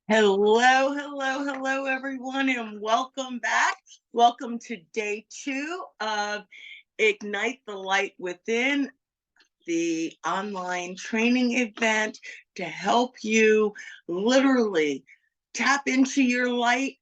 Hello, everyone, and welcome back. Welcome to day 2 of Ignite the Light Within, the online training event to help you literally tap into your light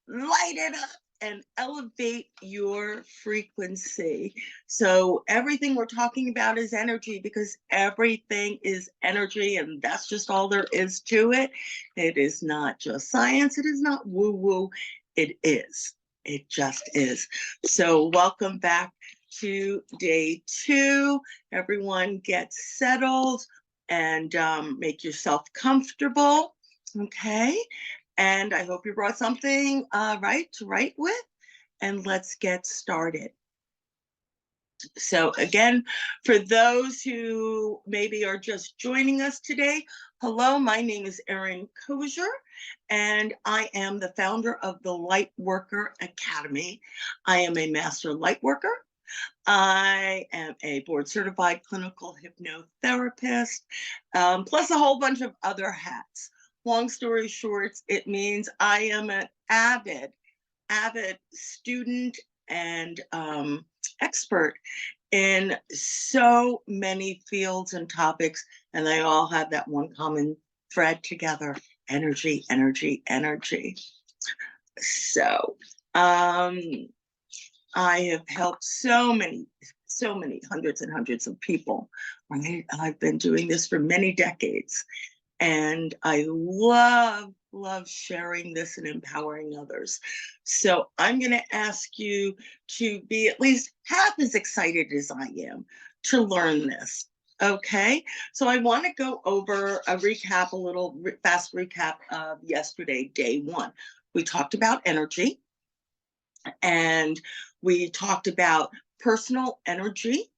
it up, and elevate your frequency. So everything we're talking about is energy, because everything is energy, and that's just all there is to it. It is not just science. It is not woo-woo. It is. It just is. So welcome back to day 2. Everyone get settled and make yourself comfortable. Okay. And I hope you brought something to write with, and let's get started. So again, for those who maybe are just joining us today, hello, my name is Erin Koczur, and I am the founder of the Lightworker Academy. I am a master lightworker. I am a board certified clinical hypnotherapist, plus a whole bunch of other hats. Long story short, it means I am an avid student and expert in so many fields and topics, and they all have that one common thread together: energy, energy, energy. So I have helped so many hundreds and hundreds of people. Right? I've been doing this for many decades, and I love sharing this and empowering others. So I'm going to ask you to be at least half as excited as I am to learn this. Okay, so I want to go over a little fast recap of yesterday, day 1. We talked about energy, and we talked about personal energy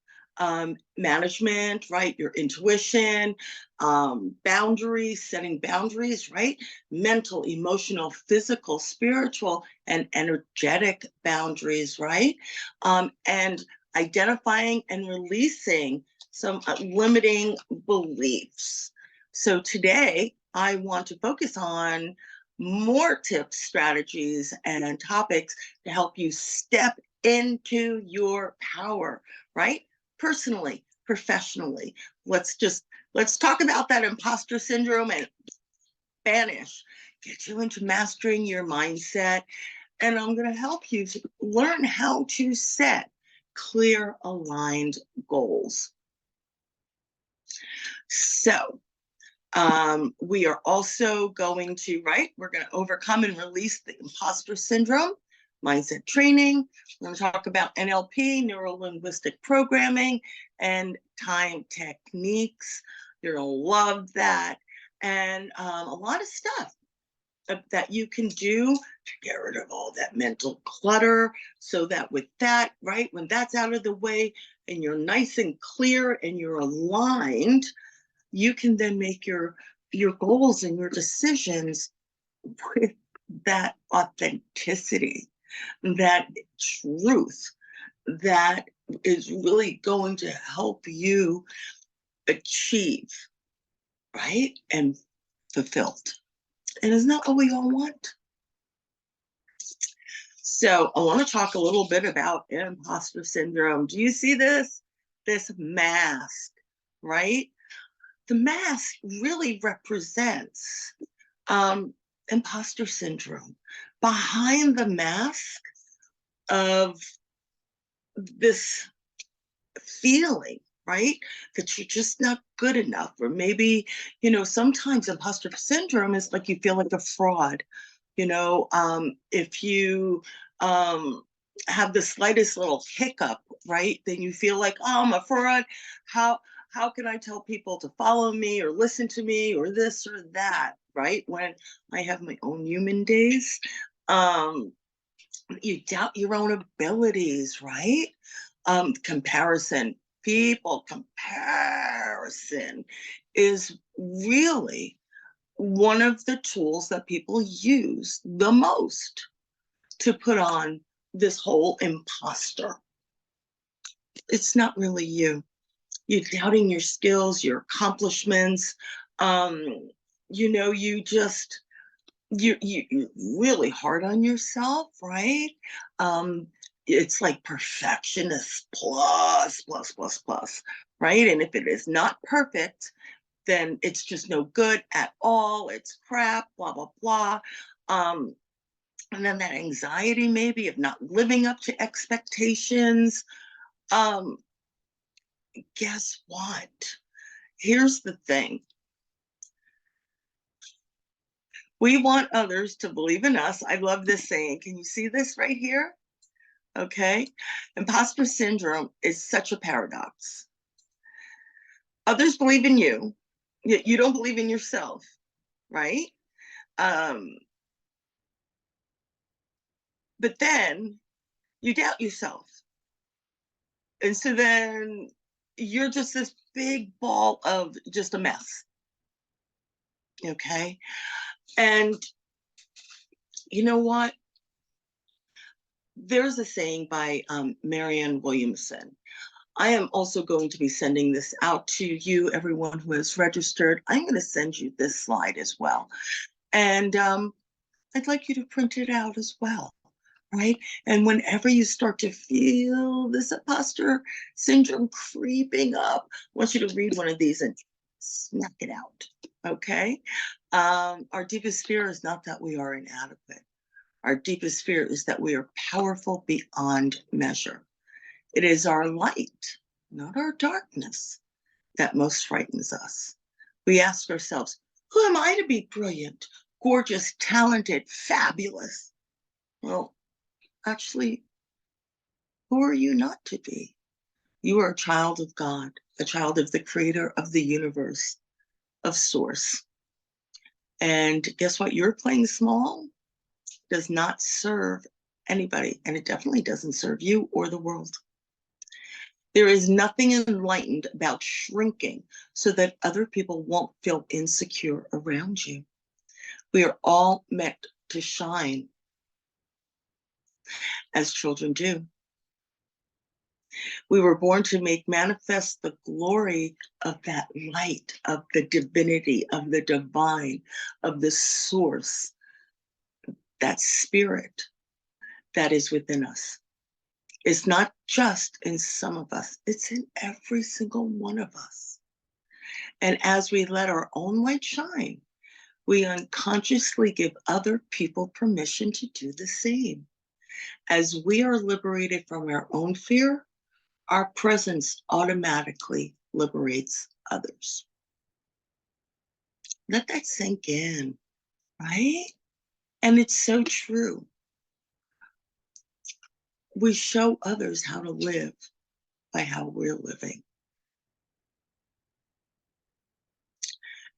management, right? Your intuition, boundaries, setting boundaries, right? Mental, emotional, physical, spiritual, and energetic boundaries, right? And identifying and releasing some limiting beliefs. So today, I want to focus on more tips, strategies, and topics to help you step into your power, right? Personally, professionally. Let's talk about that imposter syndrome and get you into mastering your mindset. And I'm going to help you to learn how to set clear, aligned goals. So we are also going to, we're going to overcome and release the imposter syndrome, mindset training. We're going to talk about NLP, neuro-linguistic programming, and time techniques. You're going to love that. And a lot of stuff that you can do to get rid of all that mental clutter, so that with that, right, when that's out of the way and you're nice and clear and you're aligned, you can then make your goals and your decisions with that authenticity, that truth that is really going to help you achieve, right, and fulfilled. And isn't that what we all want? So I want to talk a little bit about imposter syndrome. Do you see this mask, right? The mask really represents imposter syndrome. Behind the mask of this feeling, right, that you're just not good enough, or maybe, sometimes imposter syndrome is like you feel like a fraud. If you have the slightest little hiccup, right, then you feel like, oh, I'm a fraud. How can I tell people to follow me or listen to me or this or that, right? When I have my own human days, you doubt your own abilities, right? Comparison is really one of the tools that people use the most to put on this whole imposter. It's not really you. You're doubting your skills, your accomplishments. You you're really hard on yourself, right? Um, it's like perfectionist plus, plus, plus, plus, right? And if it is not perfect, then it's just no good at all. It's crap, blah, blah, blah. Um, and then that anxiety maybe of not living up to expectations. Um, guess what? Here's the thing. We want others to believe in us. I love this saying. Can you see this right here? Okay. Imposter syndrome is such a paradox. Others believe in you, yet you don't believe in yourself, right? Um, but then you doubt yourself. And so then you're just this big ball of just a mess. Okay. And you know what? There's a saying by Marianne Williamson. I am also going to be sending this out to you, everyone who has registered. I'm going to send you this slide as well. And I'd like you to print it out as well, right? And whenever you start to feel this imposter syndrome creeping up, I want you to read one of these and smack it out, okay? Our deepest fear is not that we are inadequate. Our deepest fear is that we are powerful beyond measure. It is our light, not our darkness, that most frightens us. We ask ourselves, who am I to be brilliant, gorgeous, talented, fabulous? Well, actually, who are you not to be? You are a child of God, a child of the creator of the universe, of source. And guess what? You're playing small does not serve anybody, and it definitely doesn't serve you or the world. There is nothing enlightened about shrinking so that other people won't feel insecure around you. We are all meant to shine as children do. We were born to make manifest the glory of that light, of the divinity, of the divine, of the source, that spirit that is within us. It's not just in some of us, it's in every single one of us. And as we let our own light shine, we unconsciously give other people permission to do the same. As we are liberated from our own fear, our presence automatically liberates others. Let that sink in, right? And it's so true. We show others how to live by how we're living.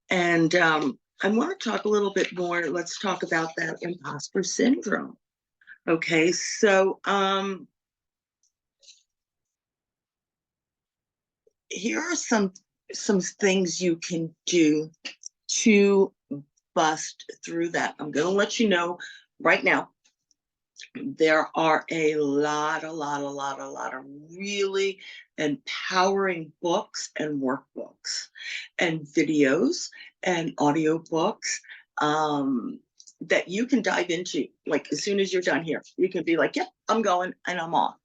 And I want to talk a little bit more. Let's talk about that imposter syndrome. Okay, so here are some things you can do to bust through that. I'm going to let you know right now. There are a lot of really empowering books and workbooks and videos and audiobooks that you can dive into. Like as soon as you're done here, you can be like, yep, I'm going and I'm off.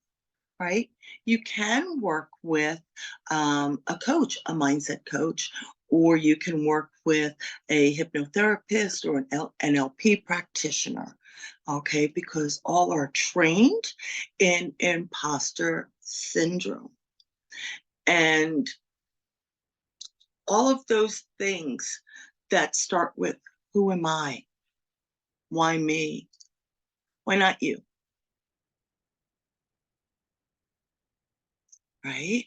Right? You can work with a coach, a mindset coach, or you can work with a hypnotherapist or an NLP practitioner, okay? Because all are trained in imposter syndrome. And all of those things that start with, who am I? Why me? Why not you? Right?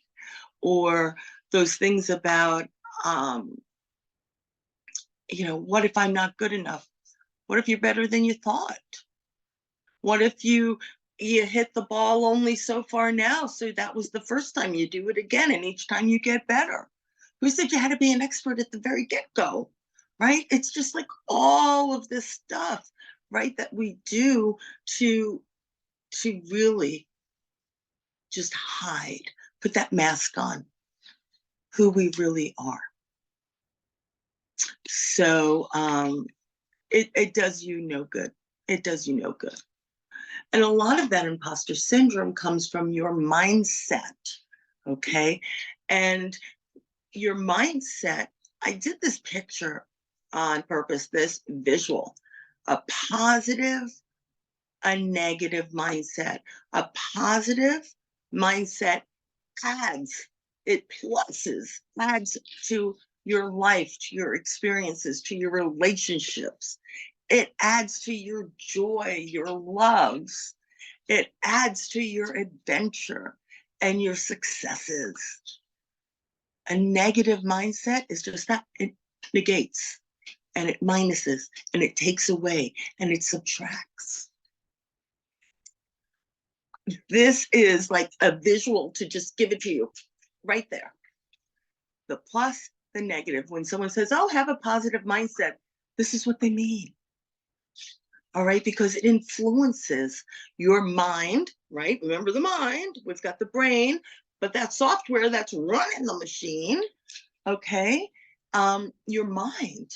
Or those things about, what if I'm not good enough? What if you're better than you thought? What if you hit the ball only so far now? So that was the first time, you do it again, and each time you get better. Who said you had to be an expert at the very get-go? Right? It's just like all of this stuff, right, that we do to really just hide, put that mask on who we really are. So It does you no good. It does you no good. And a lot of that imposter syndrome comes from your mindset, okay? And your mindset, I did this picture on purpose, this visual, a positive, a negative mindset. A positive mindset adds, it pluses, adds to your life, to your experiences, to your relationships. It adds to your joy, your loves. It adds to your adventure and your successes. A negative mindset is just that. It negates and it minuses and it takes away and it subtracts. This is like a visual to just give it to you right there. The plus, the negative. When someone says, oh, have a positive mindset, this is what they mean. All right, because it influences your mind, right? Remember the mind, it's got the brain, but that software that's running the machine, okay? Your mind,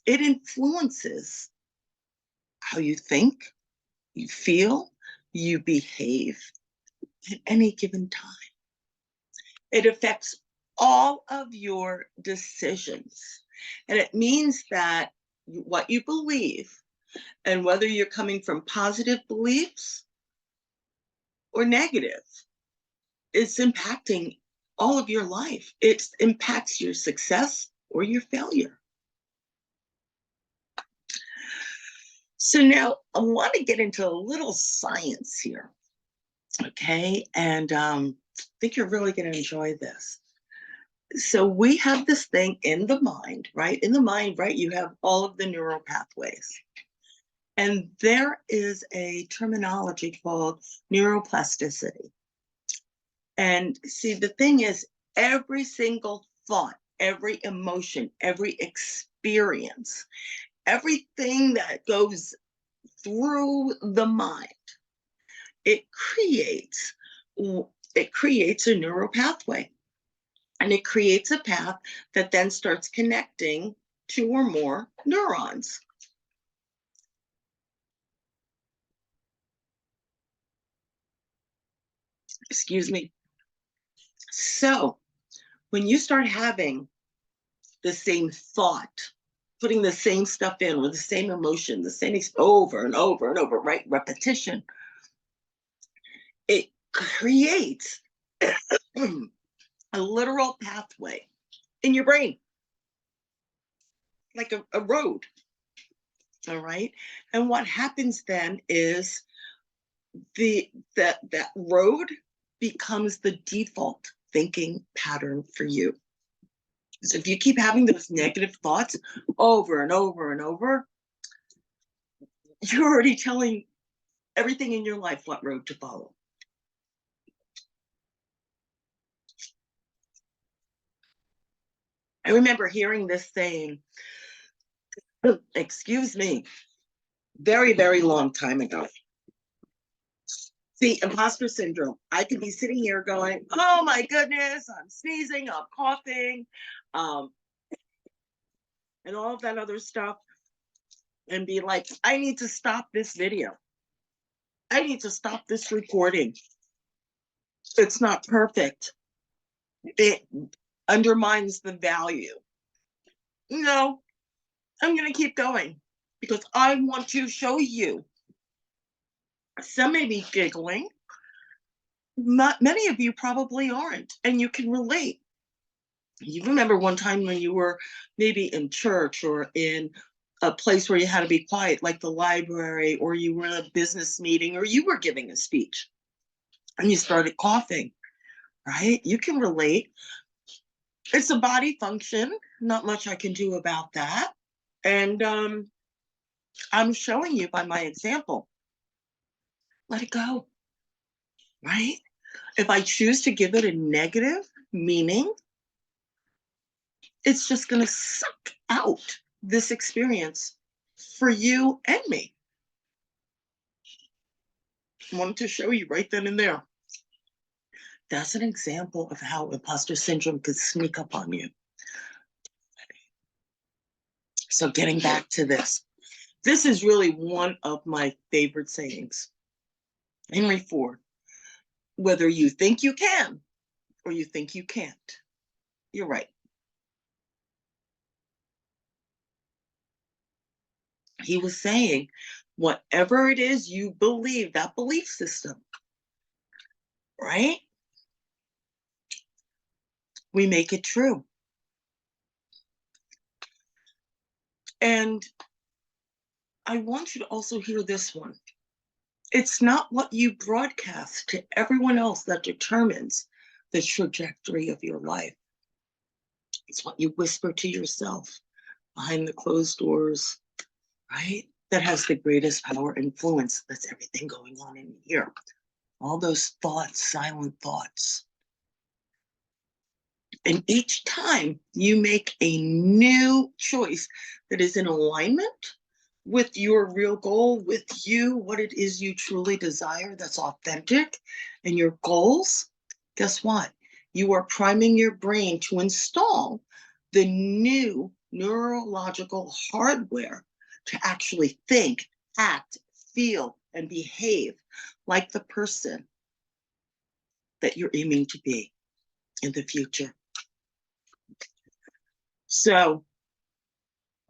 it influences how you think, you feel, you behave at any given time. It affects all of your decisions. And it means that what you believe, and whether you're coming from positive beliefs or negative, it's impacting all of your life. It impacts your success or your failure. So now I want to get into a little science here, okay? And I think you're really going to enjoy this. So we have this thing in the mind, right? In the mind, right? You have all of the neural pathways. And there is a terminology called neuroplasticity. And see, the thing is, every single thought, every emotion, every experience, everything that goes through the mind, it creates a neural pathway. And it creates a path that then starts connecting two or more neurons. Excuse me. So when you start having the same thought, putting the same stuff in or the same emotion, the same over and over and over, right? Repetition, it creates a literal pathway in your brain, like a road. All right. And what happens then is that road becomes the default thinking pattern for you. So if you keep having those negative thoughts over and over and over, you're already telling everything in your life what road to follow. I remember hearing this saying, excuse me, very, very long time ago. See, imposter syndrome. I could be sitting here going, oh my goodness, I'm sneezing, I'm coughing, and all of that other stuff, and be like, I need to stop this video. I need to stop this recording. It's not perfect. It undermines the value. No, I'm going to keep going because I want to show you. Some may be giggling. Many of you probably aren't, and you can relate. You remember one time when you were maybe in church or in a place where you had to be quiet, like the library, or you were in a business meeting, or you were giving a speech, and you started coughing, right? You can relate. It's a body function. Not much I can do about that. And I'm showing you by my example. Let it go, right? If I choose to give it a negative meaning, it's just going to suck out this experience for you and me. I wanted to show you right then and there. That's an example of how imposter syndrome could sneak up on you. So getting back to this. This is really one of my favorite sayings. Henry Ford, whether you think you can or you think you can't, you're right. He was saying, whatever it is you believe, that belief system, right? We make it true. And I want you to also hear this one. It's not what you broadcast to everyone else that determines the trajectory of your life. It's what you whisper to yourself behind the closed doors, right? That has the greatest power influence. That's everything going on in here. All those thoughts, silent thoughts. And each time you make a new choice that is in alignment with your real goal, with you, what it is you truly desire, that's authentic, and your goals, guess what? You are priming your brain to install the new neurological hardware to actually think, act, feel, and behave like the person that you're aiming to be in the future. So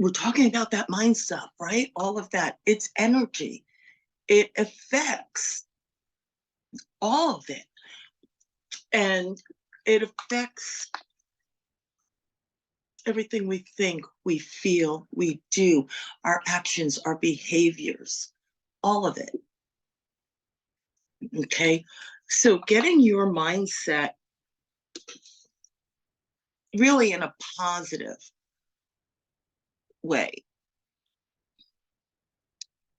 we're talking about that mind stuff, right? All of that. It's energy. It affects all of it. And it affects everything we think, we feel, we do, our actions, our behaviors, all of it. Okay. So getting your mindset really in a positive way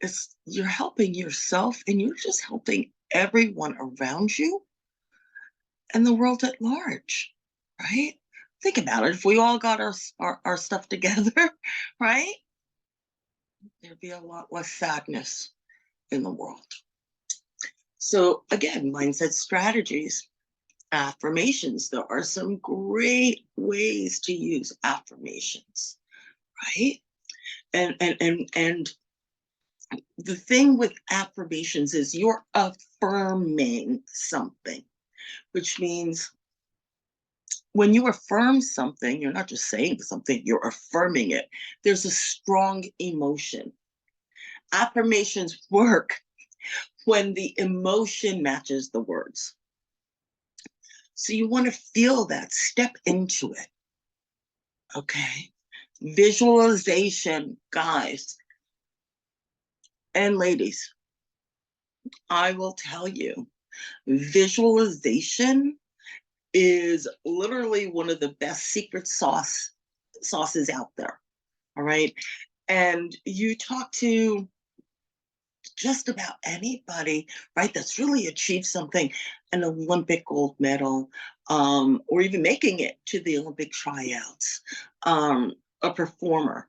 is you're helping yourself and you're just helping everyone around you and the world at large, right? Think about it. If we all got our stuff together, right? There'd be a lot less sadness in the world. So again, mindset strategies, affirmations. There are some great ways to use affirmations, right? And the thing with affirmations is you're affirming something, which means when you affirm something, you're not just saying something, you're affirming it. There's a strong emotion. Affirmations work when the emotion matches the words. So you want to feel that, step into it. Okay. Visualization, guys and ladies, I will tell you, visualization is literally one of the best secret sauces out there. All right. And you talk to just about anybody, right, that's really achieved something, an Olympic gold medal, or even making it to the Olympic tryouts, a performer,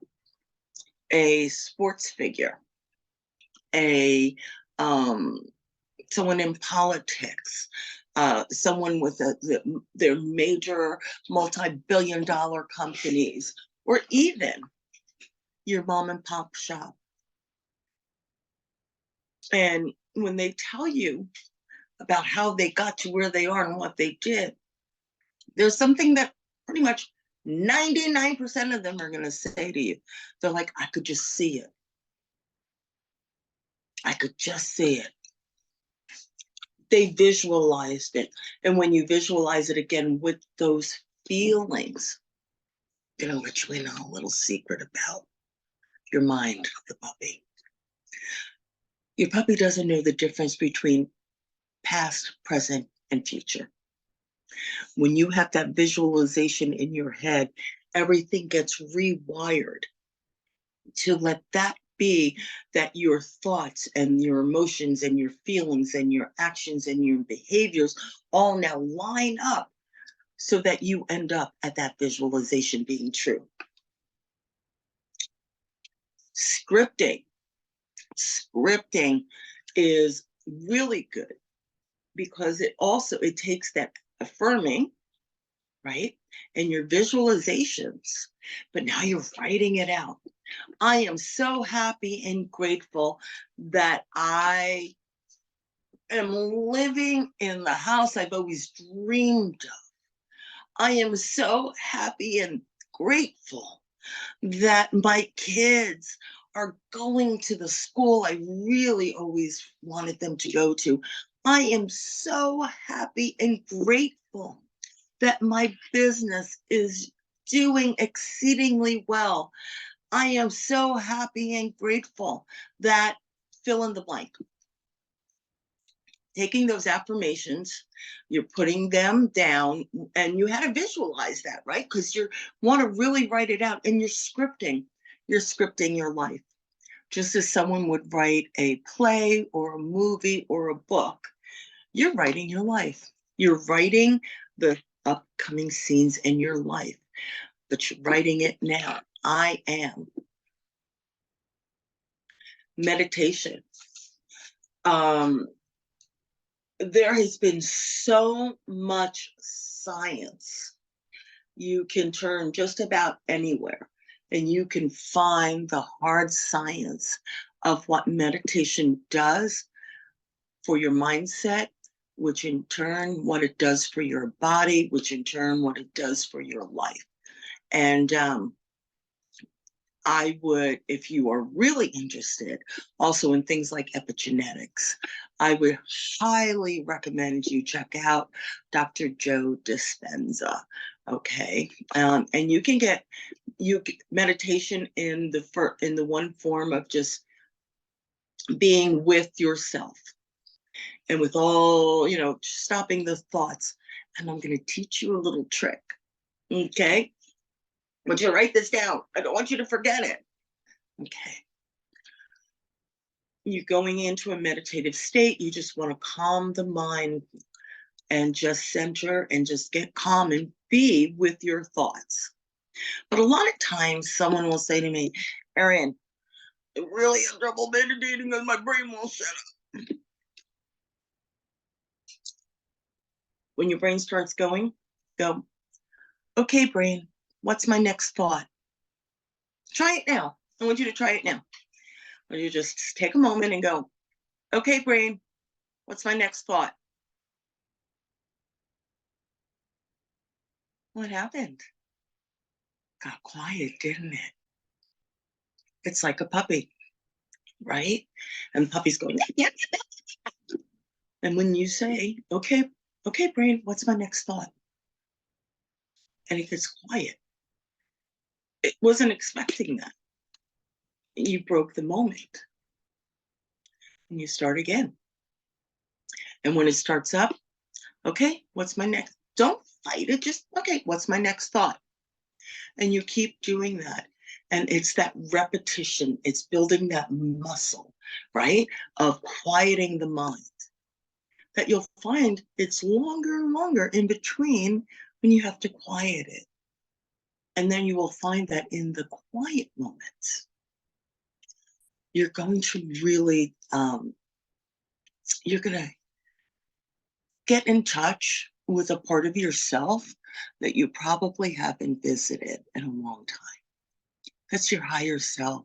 a sports figure, a someone in politics, someone with their major multi-billion-dollar companies, or even your mom and pop shop. And when they tell you about how they got to where they are and what they did, there's something that pretty much 99% of them are going to say to you. They're like, I could just see it. I could just see it. They visualized it. And when you visualize it again with those feelings, I'm going to let you in on a little secret about your mind, the puppy. Your puppy doesn't know the difference between past, present, and future. When you have that visualization in your head, everything gets rewired to let that be, that your thoughts and your emotions and your feelings and your actions and your behaviors all now line up so that you end up at that visualization being true. Scripting is really good because it takes that affirming, right, and your visualizations, but now you're writing it out. I am so happy and grateful that I am living in the house I've always dreamed of. I am so happy and grateful that my kids are going to the school I really always wanted them to go to. I am so happy and grateful that my business is doing exceedingly well. I am so happy and grateful that fill in the blank. Taking those affirmations, you're putting them down, and you had to visualize that, right? Because you want to really write it out, and you're scripting your life. Just as someone would write a play or a movie or a book, you're writing your life. You're writing the upcoming scenes in your life, but you're writing it now. I am. Meditation. There has been so much science. You can turn just about anywhere and you can find the hard science of what meditation does for your mindset, which in turn, what it does for your body, which in turn, what it does for your life. And I would, if you are really interested, also in things like epigenetics, I would highly recommend you check out Dr. Joe Dispenza. Okay, and you can get meditation in the one form of just being with yourself and with all, stopping the thoughts. And I'm going to teach you a little trick. Okay, I want you to write this down. I don't want you to forget it. Okay. You're going into a meditative state. You just want to calm the mind and just center and just get calm and be with your thoughts. But a lot of times someone will say to me, Erin, I really have trouble meditating because my brain won't shut up. When your brain starts going, go, okay, brain, what's my next thought? Try it now. I want you to try it now. Or you just take a moment and go, okay, brain, what's my next thought? What happened? Got quiet, didn't it? It's like a puppy, right? And puppy's going, yeah. And when you say, okay, brain, what's my next thought? And it gets quiet. It wasn't expecting that. You broke the moment. And you start again. And when it starts up, okay, what's my next? Don't fight it. Just, okay, what's my next thought? And you keep doing that. And it's that repetition. It's building that muscle, right? Of quieting the mind. That you'll find it's longer and longer in between when you have to quiet it. And then you will find that in the quiet moments, you're going to really, you're going to get in touch with a part of yourself that you probably haven't visited in a long time. That's your higher self,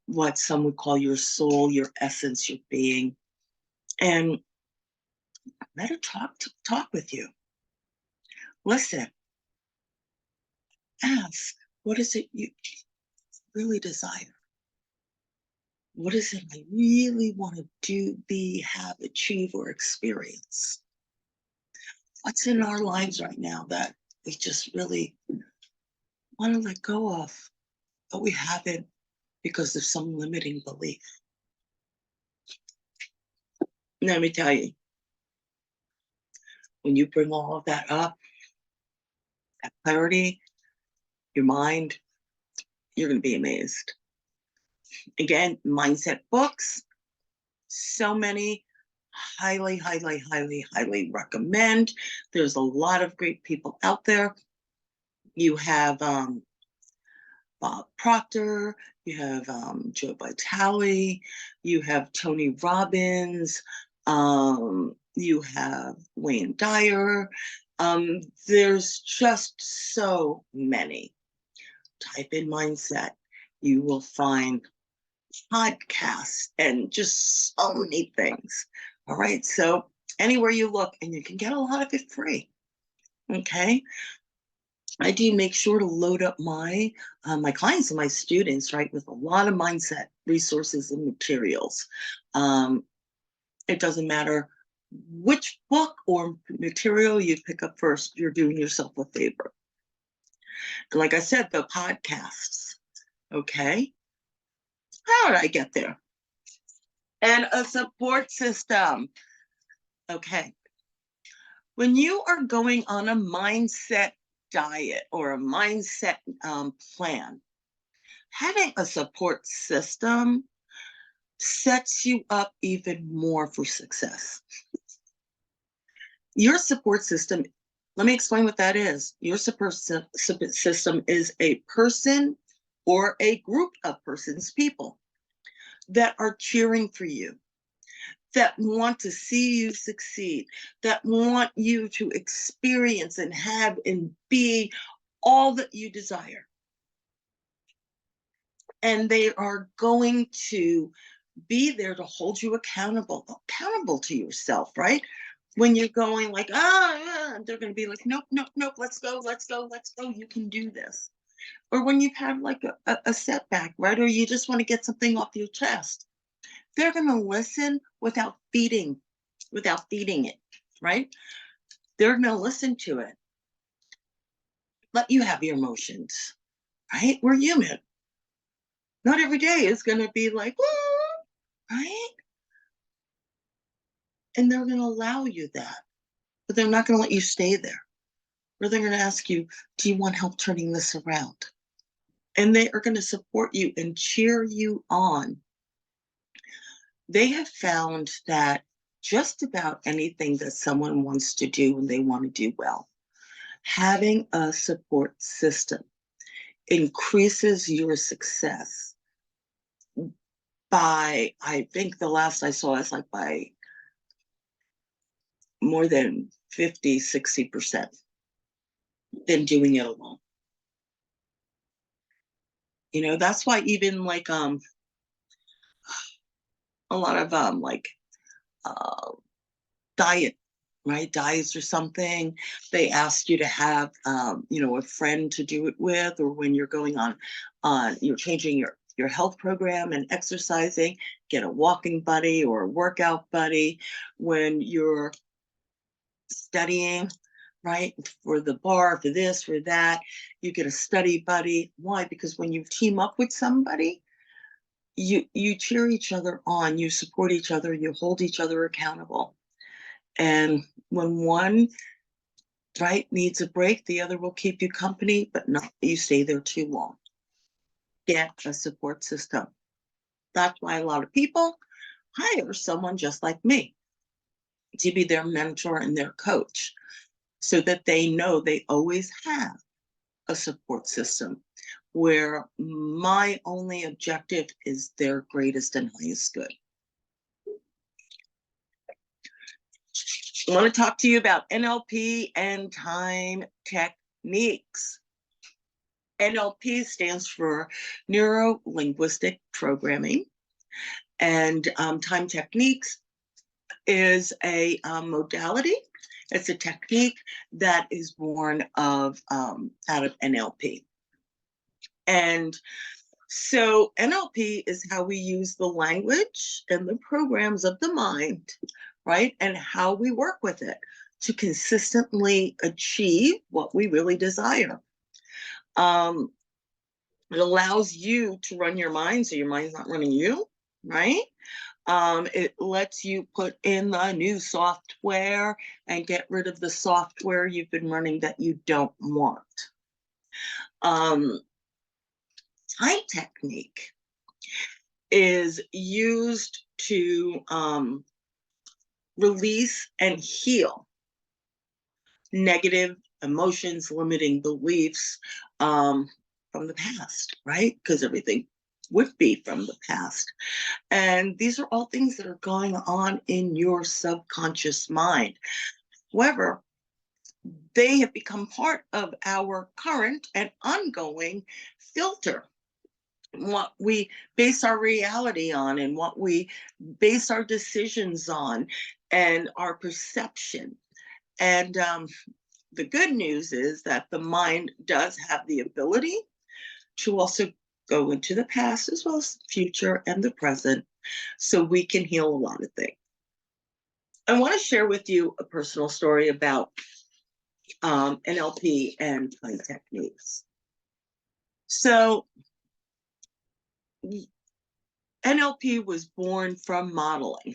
what some would call your soul, your essence, your being. And let it talk with you. Listen, ask, what is it you really desire? What is it I really want to do, be, have, achieve, or experience? What's in our lives right now that we just really want to let go of, but we haven't because of some limiting belief? Let me tell you, when you bring all of that up, that clarity, your mind, you're going to be amazed. Again, mindset books, so many, highly, highly, highly, highly recommend. There's a lot of great people out there. You have Bob Proctor, you have Joe Vitale, you have Tony Robbins, you have Wayne Dyer. There's just so many. Type in mindset. You will find podcasts and just so many things. All right. So anywhere you look, and you can get a lot of it free. Okay. I do make sure to load up my clients and my students, right, with a lot of mindset resources and materials. It doesn't matter which book or material you pick up first, you're doing yourself a favor. And like I said, the podcasts, okay? How did I get there? And a support system, okay? When you are going on a mindset diet or a mindset plan, having a support system sets you up even more for success. Your support system, let me explain what that is. Your support system is a person or a group of persons, people that are cheering for you, that want to see you succeed, that want you to experience and have and be all that you desire. And they are going to be there to hold you accountable to yourself, right? When you're going like, they're going to be like, nope, nope, nope, let's go, you can do this. Or when you've had like a setback, right? Or you just want to get something off your chest. They're going to listen without feeding it, right? They're going to listen to it. Let you have your emotions, right? We're human. Not every day is going to be like, right? And they're going to allow you that, but they're not going to let you stay there. Or they're going to ask you, do you want help turning this around? And they are going to support you and cheer you on. They have found that just about anything that someone wants to do and they want to do well, having a support system increases your success by, I think the last I saw is like by more than 50, 60% than doing it alone. You know, that's why even like a lot of diet, right? Diets or something. They ask you to have a friend to do it with, or when you're going on you're changing your health program and exercising, get a walking buddy or a workout buddy. When you're studying, right, for the bar, for this, for that, you get a study buddy. Why? Because when you team up with somebody, you cheer each other on, you support each other, you hold each other accountable. And when one, right, needs a break, the other will keep you company, but not you stay there too long. Get a support system. That's why a lot of people hire someone just like me to be their mentor and their coach, so that they know they always have a support system where my only objective is their greatest and highest good. I want to talk to you about NLP and time techniques. NLP stands for Neuro Linguistic Programming, and time techniques is a modality. It's a technique that is born of out of NLP. And so NLP is how we use the language and the programs of the mind, right? And how we work with it to consistently achieve what we really desire. It allows you to run your mind, so your mind's not running you, right? It lets you put in the new software and get rid of the software you've been running that you don't want. Time technique is used to release and heal negative emotions, limiting beliefs from the past, right? Because everything would be from the past. And these are all things that are going on in your subconscious mind. However, they have become part of our current and ongoing filter. what we base our reality on, and what we base our decisions on, and our perception. And the good news is that the mind does have the ability to also go into the past as well as the future and the present, so we can heal a lot of things. I want to share with you a personal story about NLP and play techniques. So NLP was born from modeling,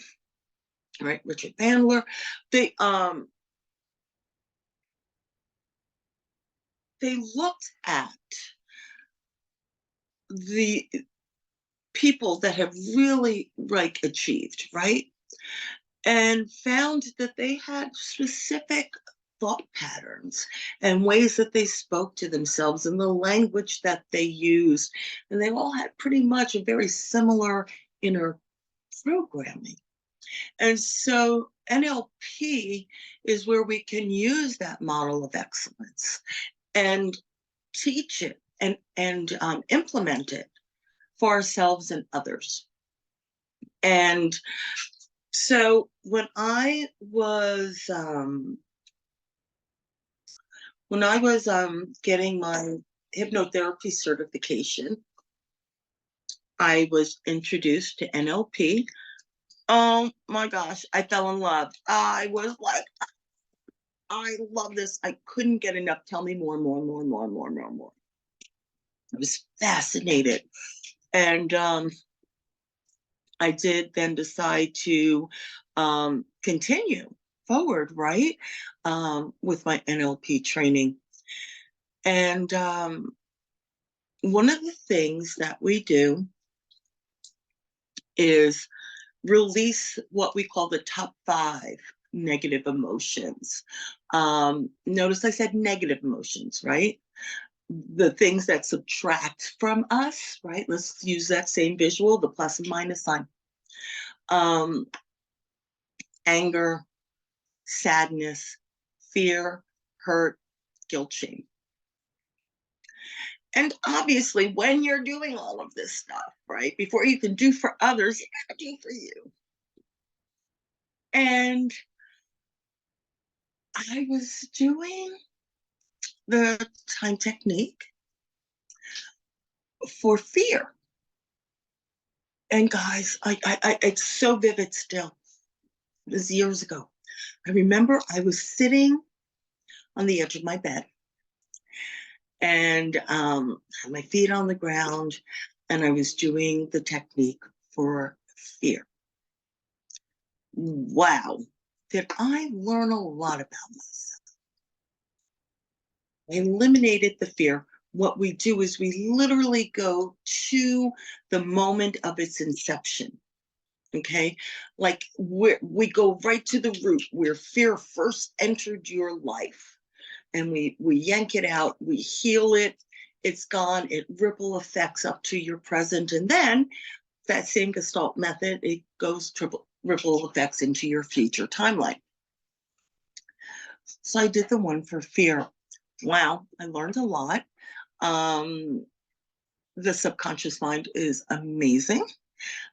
right? Richard Bandler. They looked at the people that have really like achieved, right? And found that they had specific thought patterns and ways that they spoke to themselves and the language that they used. And they all had pretty much a very similar inner programming. And so NLP is where we can use that model of excellence and teach it and implement it for ourselves and others. And so when I was getting my hypnotherapy certification, I was introduced to NLP. Oh my gosh, I fell in love. I was like, I love this. I couldn't get enough. Tell me more, more, more, more, more, more, more. I was fascinated. And I did then decide to continue forward, right, with my NLP training. And one of the things that we do is release what we call the top 5 negative emotions. Notice I said negative emotions, right? The things that subtract from us, right? Let's use that same visual, the plus and minus sign. Anger, sadness, fear, hurt, guilt, shame. And obviously, when you're doing all of this stuff, right, before you can do for others, you gotta do for you. And I was doing the time technique for fear. And guys, it's so vivid still. It was years ago. I remember I was sitting on the edge of my bed and had my feet on the ground, and I was doing the technique for fear. Wow, did I learn a lot about myself. I eliminated the fear. What we do is we literally go to the moment of its inception. Okay, like we go right to the root where fear first entered your life, and we yank it out, we heal it, it's gone, it ripple effects up to your present, and then that same Gestalt method, it goes ripple effects into your future timeline. So I did the one for fear. Wow, I learned a lot. The subconscious mind is amazing,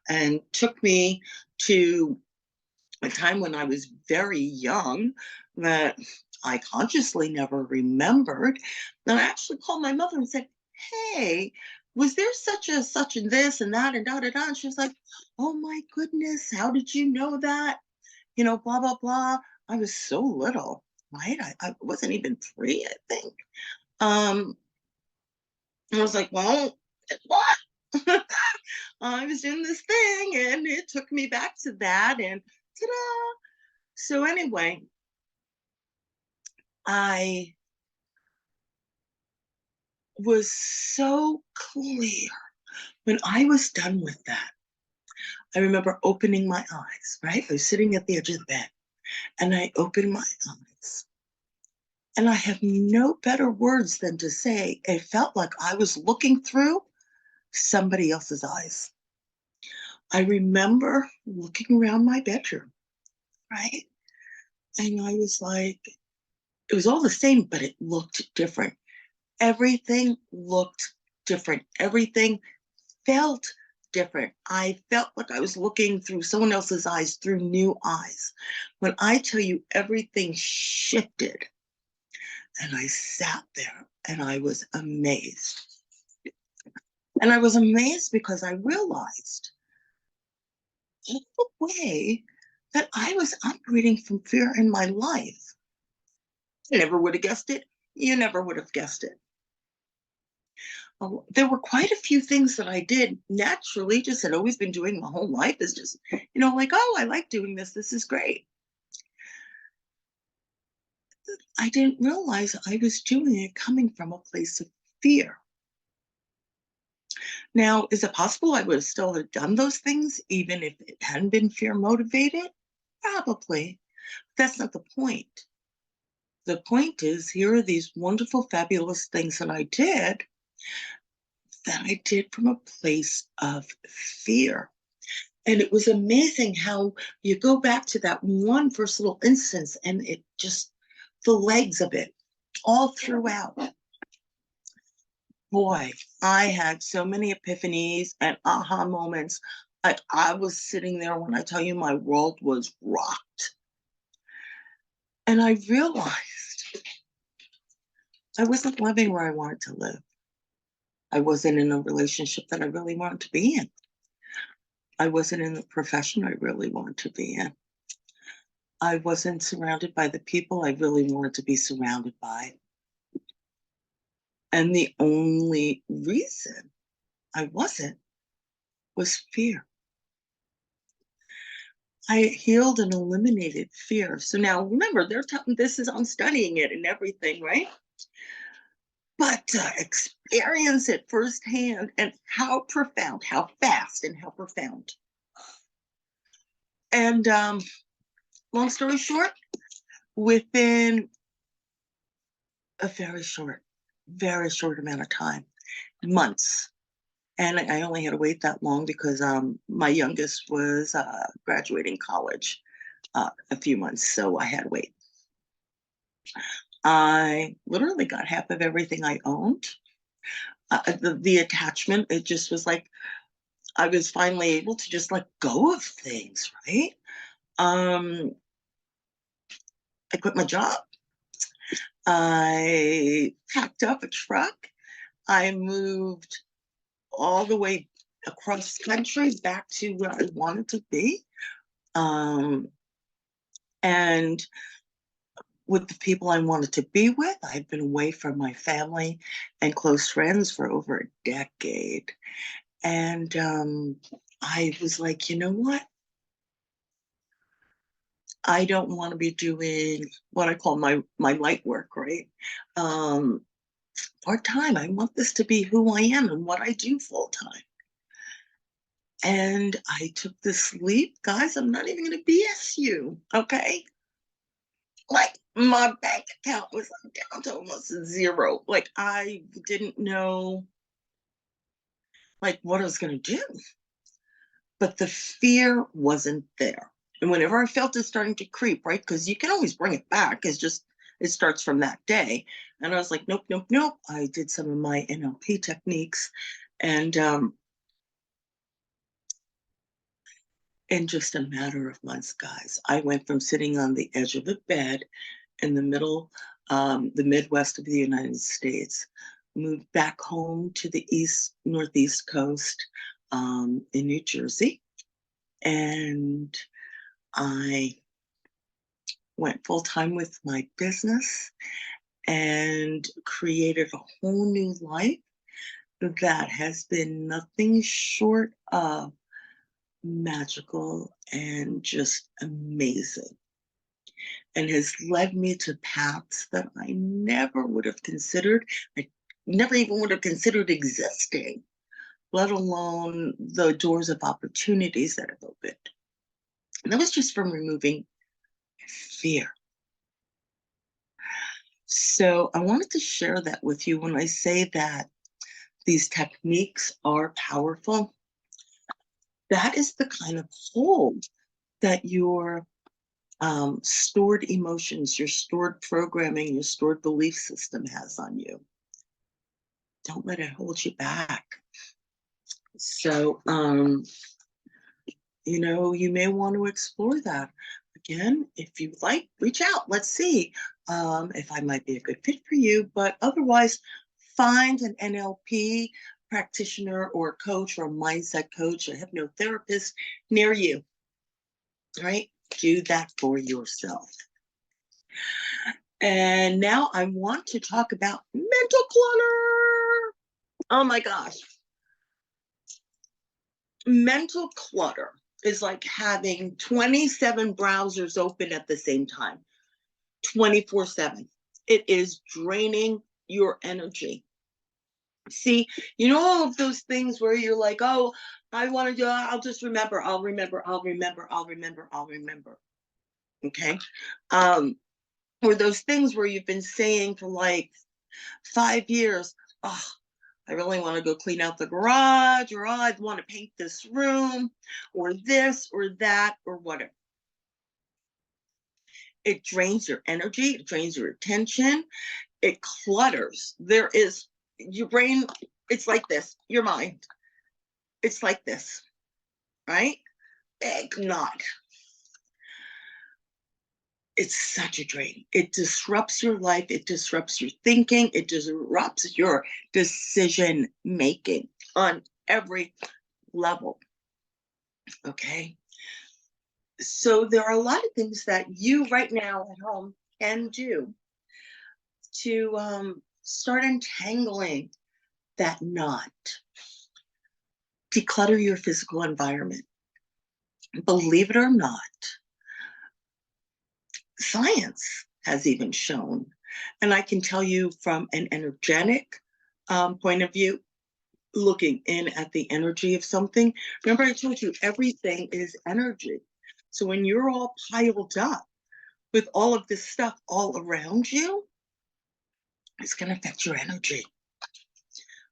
and took me to a time when I was very young that I consciously never remembered. Then I actually called my mother and said, "Hey, was there such a such and this and that and da da da?" And she was like, "Oh my goodness, how did you know that? You know, blah blah blah." I was so little, right? I wasn't even 3, I think. I was like, "Well, what?" I was doing this thing, and it took me back to that, and ta-da! So anyway, I was so clear when I was done with that. I remember opening my eyes, right? I was sitting at the edge of the bed, and I opened my eyes. And I have no better words than to say it felt like I was looking through somebody else's eyes. I remember looking around my bedroom, right? And I was like, it was all the same, but it looked different. Everything looked different. Everything felt different. I felt like I was looking through someone else's eyes, through new eyes. When I tell you everything shifted, and I sat there and I was amazed. And I was amazed because I realized in the way that I was operating from fear in my life. I never would have guessed it. You never would have guessed it. There were quite a few things that I did naturally, just had always been doing my whole life, is just, like, oh, I like doing this. This is great. I didn't realize I was doing it coming from a place of fear. Now, is it possible I would have still have done those things even if it hadn't been fear motivated? Probably. That's not the point. The point is, here are these wonderful, fabulous things that I did from a place of fear. And it was amazing how you go back to that one first little instance and it just, the legs of it all throughout. Boy, I had so many epiphanies and aha moments. I was sitting there when I tell you my world was rocked. And I realized I wasn't living where I wanted to live. I wasn't in a relationship that I really wanted to be in. I wasn't in the profession I really wanted to be in. I wasn't surrounded by the people I really wanted to be surrounded by. And the only reason I wasn't was fear. I healed and eliminated fear. So now remember, they're telling this is, I'm studying it and everything, right? But to experience it firsthand and how profound, how fast and how profound. And long story short, within a very short amount of time, months. And I only had to wait that long because my youngest was graduating college a few months, so I had to wait. I literally got half of everything I owned. The attachment, it just was like I was finally able to just let go of things, right? I quit my job. I packed up a truck. I moved all the way across country back to where I wanted to be. And with the people I wanted to be with, I'd been away from my family and close friends for over a decade. And I was like, you know what? I don't want to be doing what I call my light work, right? Part-time. I want this to be who I am and what I do full-time. And I took this leap. Guys, I'm not even going to BS you, okay? Like, my bank account was down to almost zero. Like, I didn't know, like, what I was going to do. But the fear wasn't there. And whenever I felt it starting to creep, right? Because you can always bring it back. It's just, it starts from that day. And I was like, nope, nope, nope. I did some of my NLP techniques. And in just a matter of months, guys, I went from sitting on the edge of a bed in the middle, the Midwest of the United States, moved back home to the northeast coast in New Jersey. And I went full time with my business and created a whole new life that has been nothing short of magical and just amazing, and has led me to paths that I never would have considered. I never even would have considered existing, let alone the doors of opportunities that have opened. And that was just from removing fear. So I wanted to share that with you. When I say that these techniques are powerful, that is the kind of hold that your stored emotions, your stored programming, your stored belief system has on you. Don't let it hold you back. So, you know, you may want to explore that. Again, if you like, reach out. Let's see if I might be a good fit for you. But otherwise, find an NLP practitioner or coach or mindset coach, a hypnotherapist near you. Right? Do that for yourself. And now I want to talk about mental clutter. Oh my gosh. Mental clutter is like having 27 browsers open at the same time, 24/7. It is draining your energy. See, you know, all of those things where you're like, oh, I want to do, I'll just remember, I'll remember, I'll remember, I'll remember, I'll remember. Okay. Um, or those things where you've been saying for like 5 years, oh, I really want to go clean out the garage, or oh, I want to paint this room, or this, or that, or whatever. It drains your energy, it drains your attention, it clutters. There is your brain, it's like this, your mind, it's like this, right? Big knot. It's such a drain. It disrupts your life, it disrupts your thinking, it disrupts your decision making on every level. Okay. So there are a lot of things that you right now at home can do to start untangling that knot. Declutter your physical environment. Believe it or not, science has even shown, and I can tell you from an energetic point of view, looking in at the energy of something. Remember, I told you everything is energy. So when you're all piled up with all of this stuff all around you, it's going to affect your energy.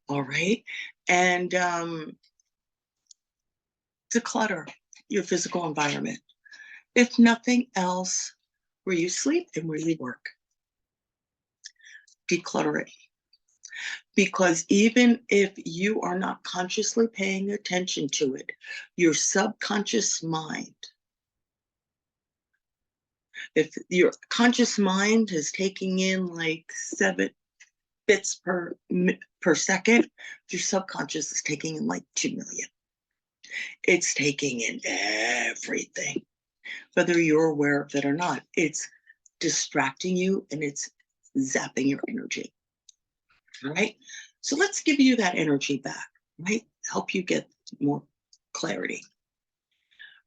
All right. And declutter your physical environment. If nothing else, where you sleep and where you work, declutter it. Because even if you are not consciously paying attention to it, your subconscious mind, if your conscious mind is taking in like 7 bits per second, your subconscious is taking in like 2 million. It's taking in everything, whether you're aware of it or not. It's distracting you and it's zapping your energy. All right. So let's give you that energy back, right? Help you get more clarity.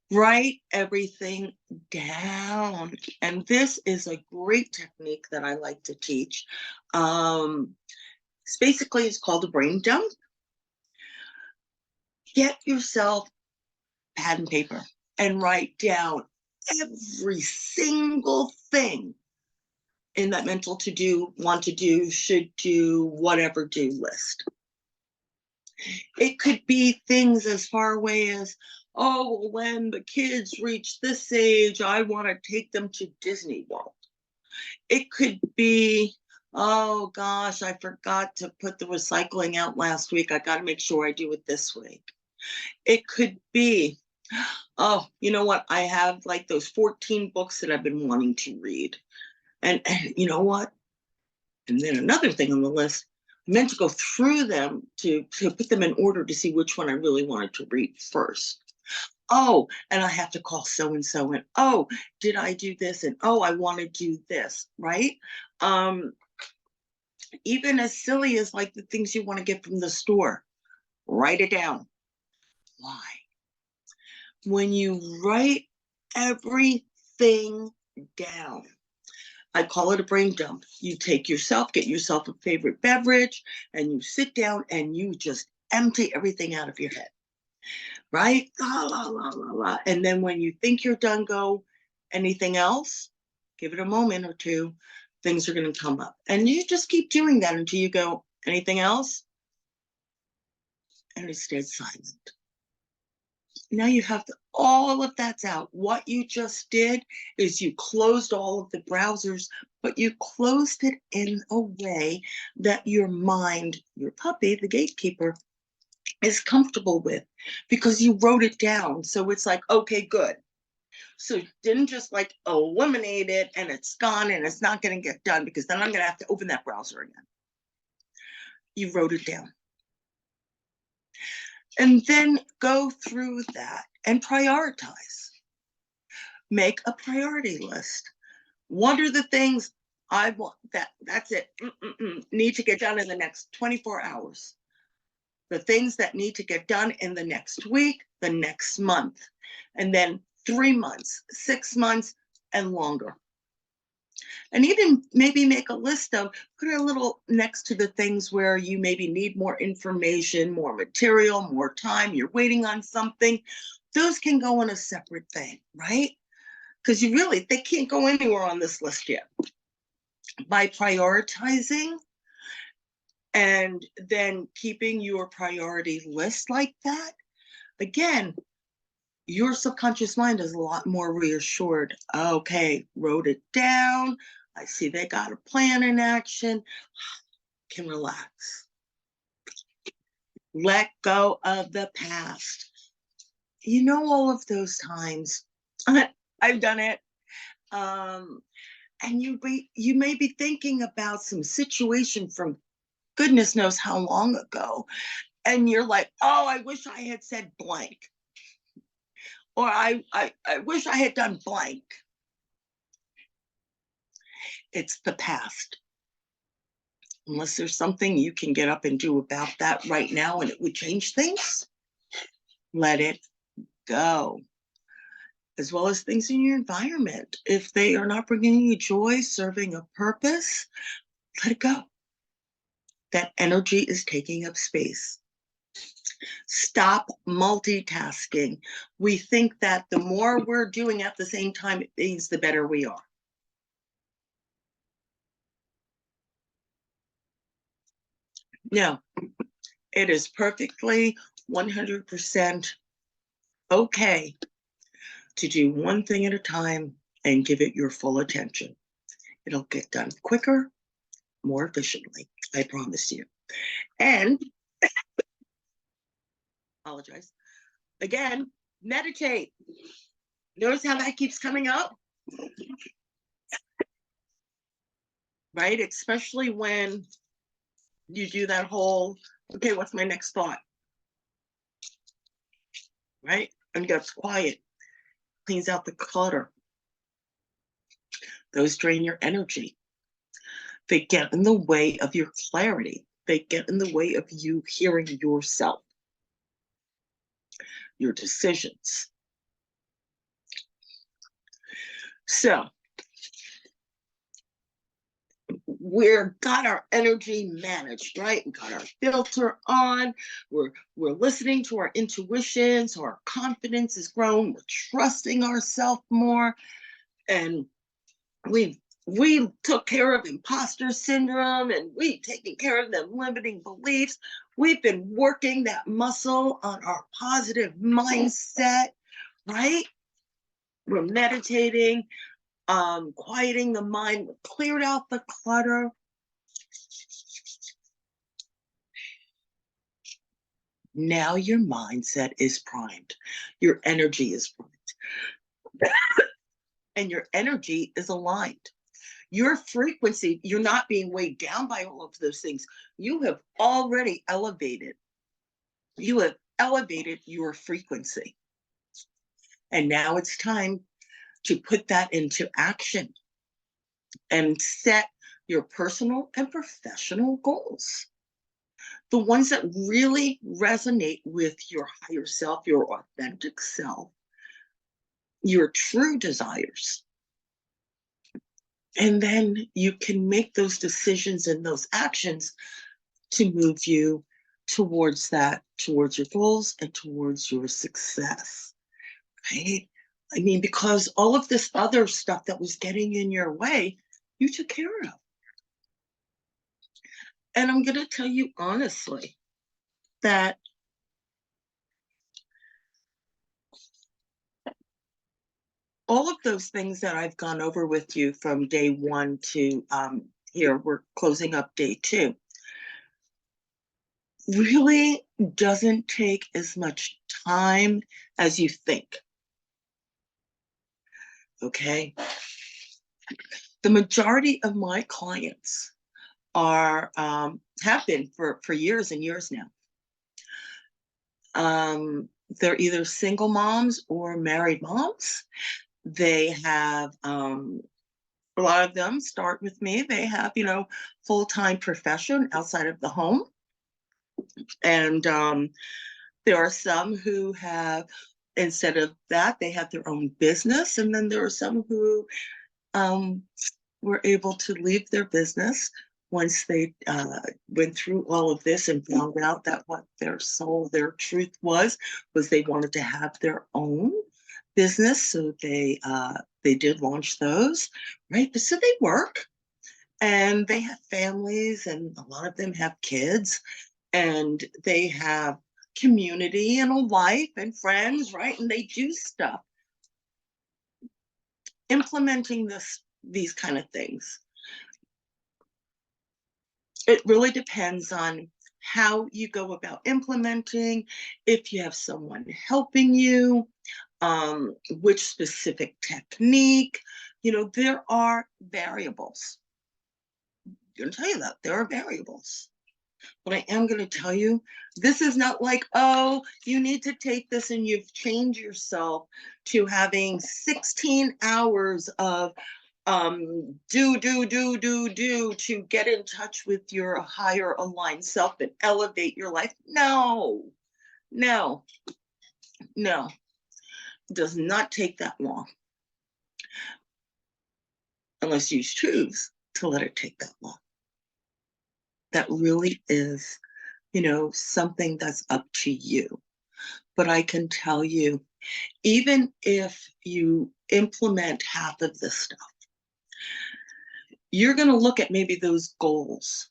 Write everything down. And this is a great technique that I like to teach. It's called a brain dump. Get yourself pad and paper and write down every single thing in that mental to do, want to do, should do, whatever do list. It could be things as far away as, oh, when the kids reach this age, I want to take them to Disney World. It could be, oh gosh, I forgot to put the recycling out last week. I got to make sure I do it this week. It could be, oh, you know what? I have like those 14 books that I've been wanting to read. And you know what? And then another thing on the list, I meant to go through them to put them in order to see which one I really wanted to read first. Oh, and I have to call so-and-so and, oh, did I do this? And, oh, I want to do this, right? Even as silly as like the things you want to get from the store, write it down. Why? When you write everything down, I call it a brain dump. You get yourself a favorite beverage, and you sit down and you just empty everything out of your head, right? La, la, la, la, la. And then when you think you're done, go, anything else? Give it a moment or two. Things are going to come up. And you just keep doing that until you go, anything else? And it's dead silent. Now you have all of that's out. What you just did is you closed all of the browsers, but you closed it in a way that your mind, your puppy, the gatekeeper, is comfortable with, because you wrote it down. So it's like, okay, good. So you didn't just like eliminate it and it's gone and it's not going to get done, because then I'm going to have to open that browser again. You wrote it down. And then go through that and prioritize. Make a priority list. What are the things I want, that's it, need to get done in the next 24 hours? The things that need to get done in the next week, the next month, and then 3 months, 6 months, and longer. And even maybe make a list of, put a little next to the things where you maybe need more information, more material, more time, you're waiting on something. Those can go on a separate thing, right? Because they can't go anywhere on this list yet. By prioritizing and then keeping your priority list like that, again, your subconscious mind is a lot more reassured. Okay, wrote it down. I see they got a plan in action. Can relax. Let go of the past. You know, all of those times, I've done it. And you may be thinking about some situation from goodness knows how long ago. And you're like, oh, I wish I had said blank. Or I wish I had done blank. It's the past. Unless there's something you can get up and do about that right now and it would change things, let it go. As well as things in your environment. If they are not bringing you joy, serving a purpose, let it go. That energy is taking up space. Stop multitasking. We think that the more we're doing at the same time, it means the better we are. No, it is perfectly 100% okay to do one thing at a time and give it your full attention. It'll get done quicker, more efficiently, I promise you. And apologize. Again, meditate. Notice how that keeps coming up? Right? Especially when you do that whole, okay, what's my next thought? Right? And it gets quiet, cleans out the clutter. Those drain your energy. They get in the way of your clarity. They get in the way of you hearing yourself, your decisions. So we've got our energy managed, right? We got our filter on. We're listening to our intuition, so our confidence is grown. We're trusting ourselves more, and we took care of imposter syndrome, and we've taken care of them limiting beliefs. We've been working that muscle on our positive mindset, right? We're meditating, quieting the mind, cleared out the clutter. Now your mindset is primed. Your energy is primed. And your energy is aligned. Your frequency, you're not being weighed down by all of those things. You have already elevated. You have elevated your frequency. And now it's time to put that into action and set your personal and professional goals. The ones that really resonate with your higher self, your authentic self, your true desires. And then you can make those decisions and those actions to move you towards that, towards your goals and towards your success, right? I mean, because all of this other stuff that was getting in your way, you took care of. And I'm going to tell you honestly that all of those things that I've gone over with you from day one to here, we're closing up day 2. really doesn't take as much time as you think. Okay. The majority of my clients are have been for years and years now. They're either single moms or married moms. They have a lot of them start with me. They have, full-time profession outside of the home. And there are some who have, instead of that, they have their own business. And then there are some who were able to leave their business once they went through all of this and found out that what their soul, their truth was they wanted to have their own business. So they did launch those, right? But so they work and they have families, and a lot of them have kids, and they have community and a life and friends, right? And they do stuff. Implementing these kind of things, it really depends on how you go about implementing, if you have someone helping you, which specific technique. There are variables. I'm going to tell you that there are variables. But I am going to tell you, this is not like, oh, you need to take this and you've changed yourself to having 16 hours of do to get in touch with your higher aligned self and elevate your life. No, no, no. It does not take that long. Unless you choose to let it take that long. That really is, something that's up to you. But I can tell you, even if you implement half of this stuff, you're going to look at maybe those goals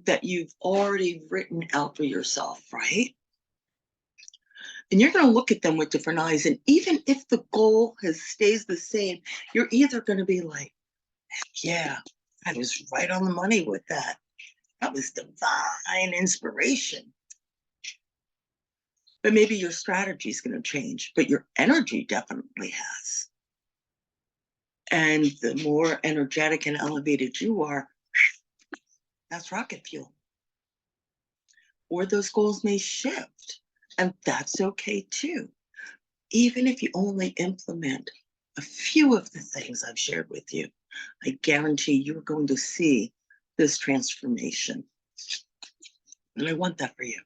that you've already written out for yourself, right? And you're going to look at them with different eyes. And even if the goal stays the same, you're either going to be like, yeah, I was right on the money with that. That was divine inspiration. But maybe your strategy is going to change, but your energy definitely has. And the more energetic and elevated you are, that's rocket fuel. Or those goals may shift, and that's okay too. Even if you only implement a few of the things I've shared with you, I guarantee you're going to see this transformation. And I want that for you.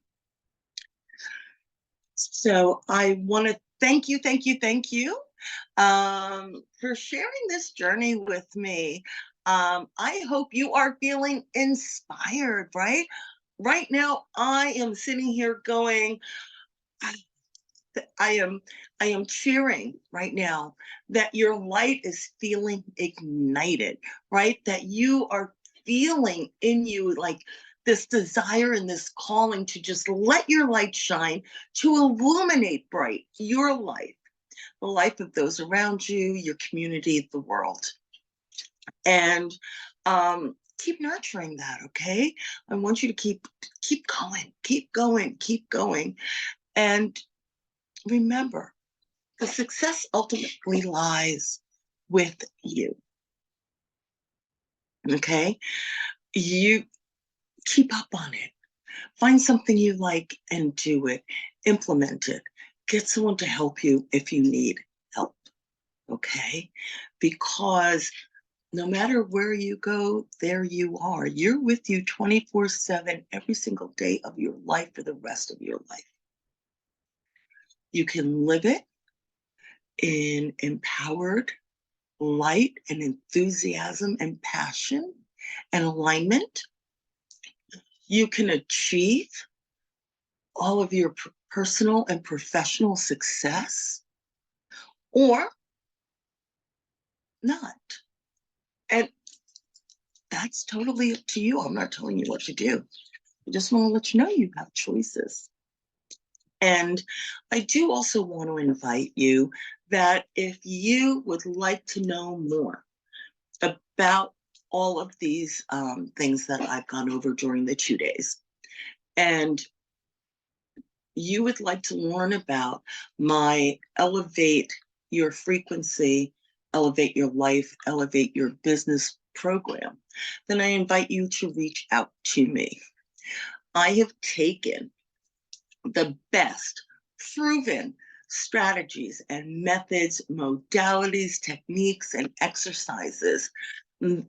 So I want to thank you for sharing this journey with me. I hope you are feeling inspired, right? Right now, I am sitting here going, I am cheering right now that your light is feeling ignited, right? That you are feeling in you like this desire and this calling to just let your light shine, to illuminate bright your life, the life of those around you, your community, the world. And keep nurturing that, okay? I want you to keep going. And remember, the success ultimately lies with you. Okay? You keep up on it. Find something you like and do it. Implement it. Get someone to help you if you need help. Okay? Because no matter where you go, there you are. You're with you 24/7 every single day of your life for the rest of your life. You can live it in empowered light and enthusiasm and passion and alignment. You can achieve all of your personal and professional success or not. And that's totally up to you. I'm not telling you what to do. I just want to let you know you have choices. And I do also want to invite you that if you would like to know more about all of these things that I've gone over during the 2 days, and you would like to learn about my Elevate Your Frequency, Elevate Your Life, Elevate Your Business program, then I invite you to reach out to me. I have taken the best proven strategies and methods, modalities, techniques, and exercises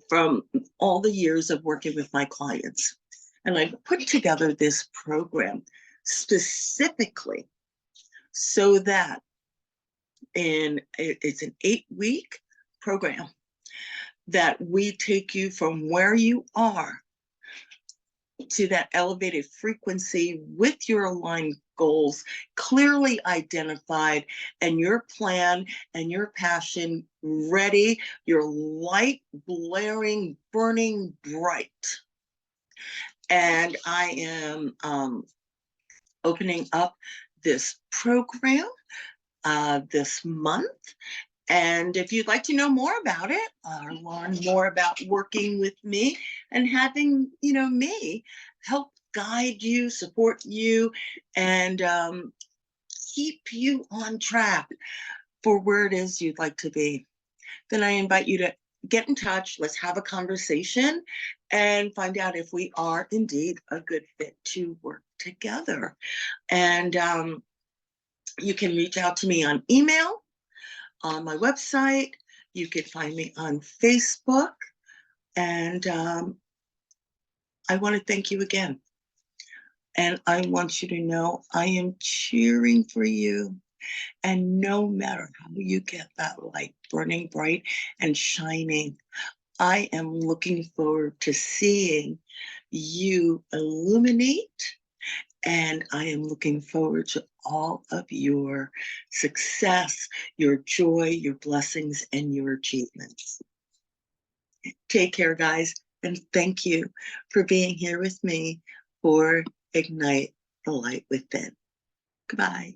from all the years of working with my clients. And I've put together this program specifically so that it's an 8-week program that we take you from where you are to that elevated frequency with your aligned goals clearly identified, and your plan and your passion ready, your light blaring, burning bright. And I am opening up this program this month. And if you'd like to know more about it, or learn more about working with me and having, me help guide you, support you, and keep you on track for where it is you'd like to be, then I invite you to get in touch. Let's have a conversation and find out if we are indeed a good fit to work together. And you can reach out to me on email, on my website. You can find me on Facebook. And I want to thank you again. And I want you to know I am cheering for you. And no matter how you get that light burning bright and shining, I am looking forward to seeing you illuminate. And I am looking forward to all of your success, your joy, your blessings, and your achievements. Take care, guys. And thank you for being here with me for Ignite the Light Within. Goodbye.